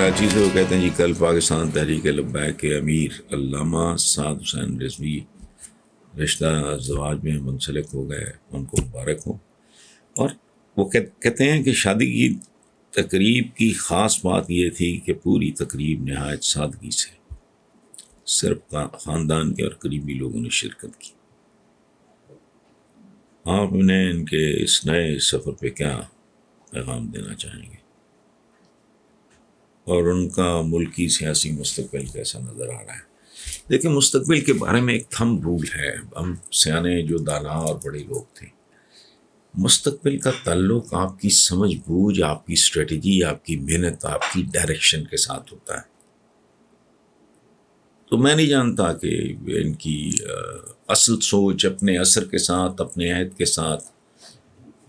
کراچی سے وہ کہتے ہیں جی کل پاکستان تحریک لبیک کے امیر علامہ سعد حسین رضوی رشتہ زواج میں منسلک ہو گئے، ان کو مبارک ہو۔ اور وہ کہتے ہیں کہ شادی کی تقریب کی خاص بات یہ تھی کہ پوری تقریب نہایت سادگی سے صرف خاندان کے اور قریبی لوگوں نے شرکت کی۔ آپ انہیں ان کے اس نئے سفر پہ کیا پیغام دینا چاہیں گے، اور ان کا ملکی سیاسی مستقبل کیسا نظر آ رہا ہے؟ دیکھیں، مستقبل کے بارے میں ایک تھم رول ہے، ہم سیانے جو دانا اور بڑے لوگ تھے، مستقبل کا تعلق آپ کی سمجھ بوجھ، آپ کی اسٹریٹجی، آپ کی محنت، آپ کی ڈائریکشن کے ساتھ ہوتا ہے۔ تو میں نہیں جانتا کہ ان کی اصل سوچ اپنے اثر کے ساتھ، اپنے عہد کے ساتھ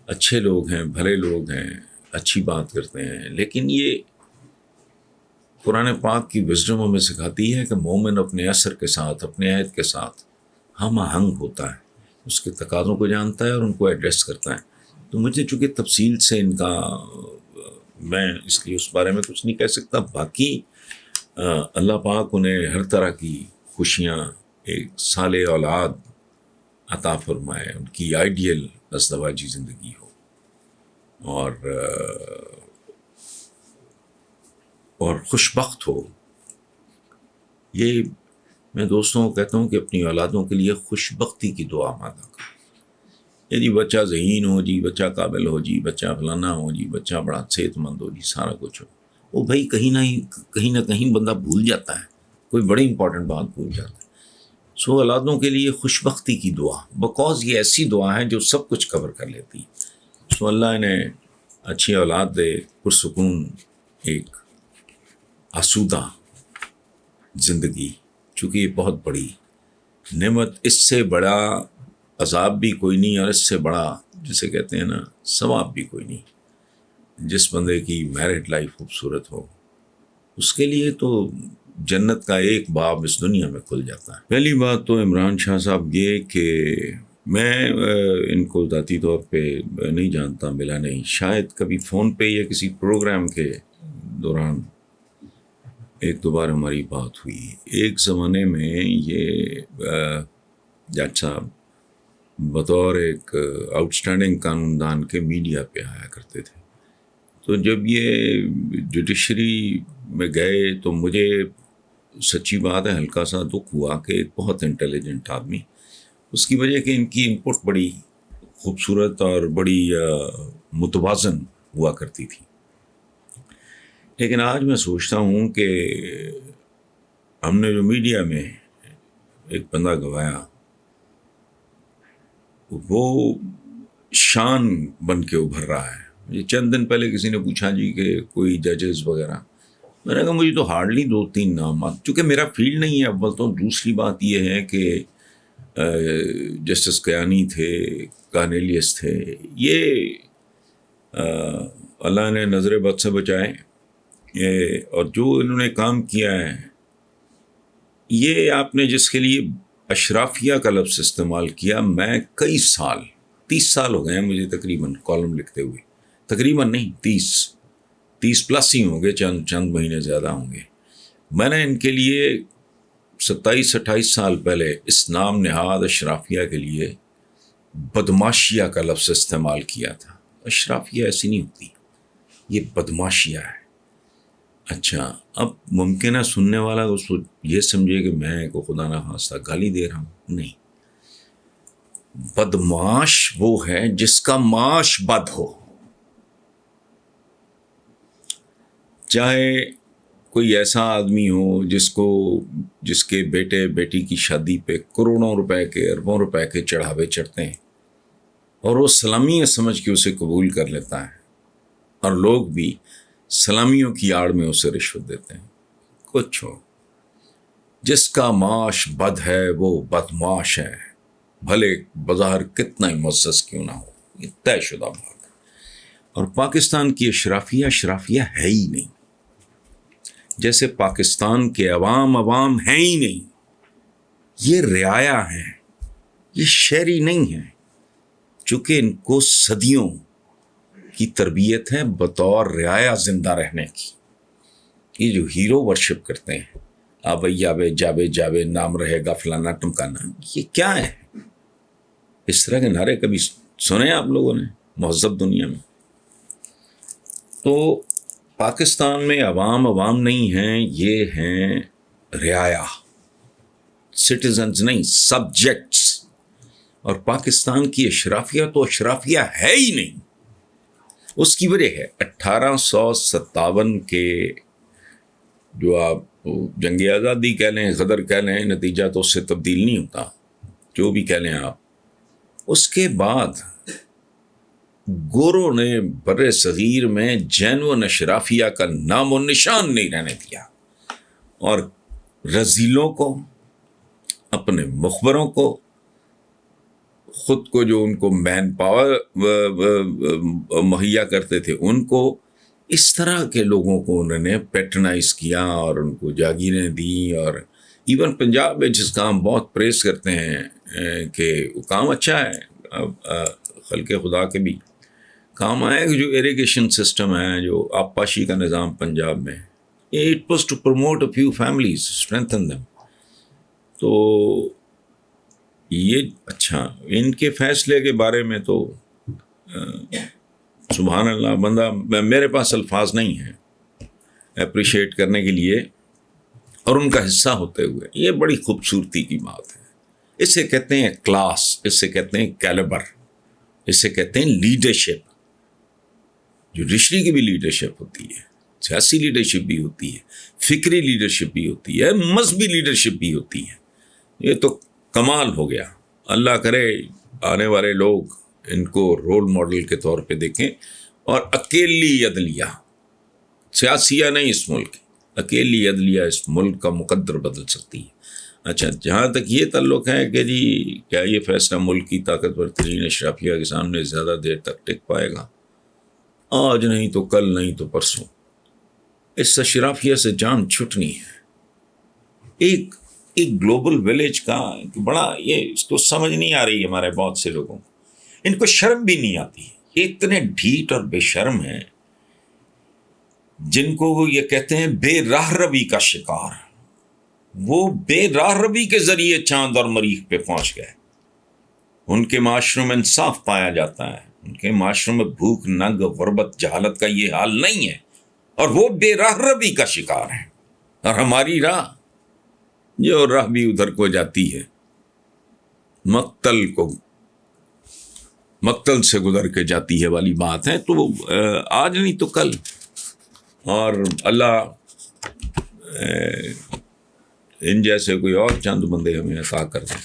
اچھے لوگ ہیں، بھلے لوگ ہیں، اچھی بات کرتے ہیں، لیکن یہ قرآن پاک کی وزڈم ہمیں سکھاتی ہے کہ مومن اپنے اثر کے ساتھ، اپنے عہد کے ساتھ ہم آہنگ ہوتا ہے، اس کے تقاضوں کو جانتا ہے اور ان کو ایڈریس کرتا ہے۔ تو مجھے چونکہ تفصیل سے ان کا میں اس لیے اس بارے میں کچھ نہیں کہہ سکتا۔ باقی اللہ پاک انہیں ہر طرح کی خوشیاں، ایک صالح اولاد عطا فرمائے، ان کی آئیڈیل ازدواجی زندگی ہو، اور خوش بخت ہو۔ یہ میں دوستوں کو کہتا ہوں کہ اپنی اولادوں کے لیے خوش بختی کی دعا مانگا کرو۔ یہ جی بچہ ذہین ہو، جی بچہ قابل ہو، جی بچہ فلانا ہو، جی بچہ بڑا صحت مند ہو، جی سارا کچھ ہو، وہ بھائی کہیں نہ کہیں بندہ بھول جاتا ہے، کوئی بڑی امپورٹنٹ بات بھول جاتا ہے۔ سو اولادوں کے لیے خوش بختی کی دعا، بکوز یہ ایسی دعا ہے جو سب کچھ کور کر لیتی ہے۔ سو اللہ انہیں اچھی اولاد دے، پرسکون ایک آسودہ زندگی، چونکہ یہ بہت بڑی نعمت، اس سے بڑا عذاب بھی کوئی نہیں، اور اس سے بڑا جسے کہتے ہیں نا ثواب بھی کوئی نہیں۔ جس بندے کی میرڈ لائف خوبصورت ہو، اس کے لیے تو جنت کا ایک باب اس دنیا میں کھل جاتا ہے۔ پہلی بات تو عمران شاہ صاحب یہ کہ میں ان کو ذاتی طور پہ نہیں جانتا، ملا نہیں، شاید کبھی فون پہ یا کسی پروگرام کے دوران ایک دو بار ہماری بات ہوئی۔ ایک زمانے میں یہ جج صاحب بطور ایک آؤٹ اسٹینڈنگ قانون دان کے میڈیا پہ آیا کرتے تھے، تو جب یہ جوڈیشری میں گئے تو مجھے سچی بات ہے ہلکا سا دکھ ہوا کہ ایک بہت انٹیلیجنٹ آدمی، اس کی وجہ کہ ان کی ان پٹ بڑی خوبصورت اور بڑی متوازن ہوا کرتی تھی۔ لیکن آج میں سوچتا ہوں کہ ہم نے جو میڈیا میں ایک بندہ گوایا، وہ شان بن کے ابھر رہا ہے۔ مجھے چند دن پہلے کسی نے پوچھا جی کہ کوئی ججز وغیرہ، میں نے کہا مجھے تو ہارڈلی 2-3 نام، چونکہ میرا فیلڈ نہیں ہے اول تو، دوسری بات یہ ہے کہ جسٹس کیانی تھے، کارنیلیس تھے، یہ اللہ نے نظر بد سے بچائے، اور جو انہوں نے کام کیا ہے، یہ آپ نے جس کے لیے اشرافیہ کا لفظ استعمال کیا، میں کئی سال 30 سال ہو گئے ہیں مجھے تقریباً کالم لکھتے ہوئے، تقریباً نہیں 30 پلس ہی ہوں گے، چند مہینے زیادہ ہوں گے۔ میں نے ان کے لیے 27-28 سال پہلے اس نام نہاد اشرافیہ کے لیے بدماشیہ کا لفظ استعمال کیا تھا۔ اشرافیہ ایسی نہیں ہوتی، یہ بدماشیہ ہے۔ اچھا، اب ممکن ہے سننے والا اس کو یہ سمجھے کہ میں کو خدا نہ خواستہ گالی دے رہا ہوں، نہیں۔ بدماش وہ ہے جس کا معاش بد ہو، چاہے کوئی ایسا آدمی ہو جس کے بیٹے بیٹی کی شادی پہ کروڑوں روپے کے، اربوں روپے کے چڑھاوے چڑھتے ہیں، اور وہ سلامی سمجھ کے اسے قبول کر لیتا ہے، اور لوگ بھی سلامیوں کی آڑ میں اسے رشوت دیتے ہیں۔ کچھ ہو، جس کا معاش بد ہے وہ بدماش ہے، بھلے بظاہر کتنا ہی معزز کیوں نہ ہو، یہ طے شدہ بات ہے۔ اور پاکستان کی اشرافیہ ہے ہی نہیں، جیسے پاکستان کے عوام ہیں ہی نہیں، یہ رعایا ہیں، یہ شہری نہیں ہیں، چونکہ ان کو صدیوں کی تربیت ہے بطور رعایا زندہ رہنے کی۔ یہ جو ہیرو ورشپ کرتے ہیں، آبے جابے جابے جابے نام رہے گا فلانا ٹمکانا، یہ کیا ہے؟ اس طرح کے نعرے کبھی سنے آپ لوگوں نے مہذب دنیا میں؟ تو پاکستان میں عوام نہیں ہیں، یہ ہیں رعایا، سٹیزنز نہیں، سبجیکٹس. اور پاکستان کی اشرافیہ تو اشرافیہ ہے ہی نہیں. اس کی وجہ ہے 1857 کے جو آپ جنگ آزادی کہہ لیں، غدر کہہ لیں، نتیجہ تو اس سے تبدیل نہیں ہوتا، جو بھی کہہ لیں آپ. اس کے بعد گوروں نے بر صغیر میں جینوئن اشرافیہ کا نام و نشان نہیں رہنے دیا، اور رذیلوں کو، اپنے مخبروں کو، خود کو جو ان کو مین پاور مہیا کرتے تھے ان کو، اس طرح کے لوگوں کو انہوں نے پیٹرنائز کیا اور ان کو جاگیریں دیں. اور ایون پنجاب میں جس کا ہم بہت پریز کرتے ہیں کہ وہ کام اچھا ہے، خلق خدا کے بھی کام آئے، جو ایریگیشن سسٹم ہے، جو آبپاشی کا نظام پنجاب میں، it was to promote a few families, strengthen them. تو یہ اچھا، ان کے فیصلے کے بارے میں تو سبحان اللہ، بندہ میرے پاس الفاظ نہیں ہیں اپریشیٹ کرنے کے لیے، اور ان کا حصہ ہوتے ہوئے یہ بڑی خوبصورتی کی بات ہے. اسے کہتے ہیں کلاس، اسے کہتے ہیں کیلیبر، اسے کہتے ہیں لیڈرشپ. جوڈیشری کی بھی لیڈرشپ ہوتی ہے، سیاسی لیڈرشپ بھی ہوتی ہے، فکری لیڈرشپ بھی ہوتی ہے، مذہبی لیڈرشپ بھی ہوتی ہے. یہ تو کمال ہو گیا. اللہ کرے آنے والے لوگ ان کو رول ماڈل کے طور پہ دیکھیں. اور اکیلی عدلیہ، سیاسیہ نہیں اس ملک، اکیلی عدلیہ اس ملک کا مقدر بدل سکتی ہے. اچھا، جہاں تک یہ تعلق ہے کہ جی کیا یہ فیصلہ ملک کی طاقتور ترین اشرافیہ کے سامنے زیادہ دیر تک ٹک پائے گا؟ آج نہیں تو کل، نہیں تو پرسوں اس اشرافیہ سے جان چھٹنی ہے. ایک گلوبل ویلیج کا بڑا، یہ اس کو سمجھ نہیں آ رہی ہمارے بہت سے لوگوں کو، ان کو شرم بھی نہیں آتی. یہ اتنے ڈھیٹ اور بے شرم ہیں جن کو وہ یہ کہتے ہیں بے راہ روی کا شکار. وہ بے راہ روی کے ذریعے چاند اور مریخ پہ پہنچ گئے. ان کے معاشروں میں انصاف پایا جاتا ہے، ان کے معاشروں میں بھوک، ننگ، غربت، جہالت کا یہ حال نہیں ہے، اور وہ بے راہ روی کا شکار ہیں. اور ہماری راہ، جو راہ بھی ادھر کو جاتی ہے، مقتل سے گزر کے جاتی ہے والی بات ہے. تو آج نہیں تو کل، اور اللہ ان جیسے کوئی اور چند بندے ہمیں عطا کر دیں.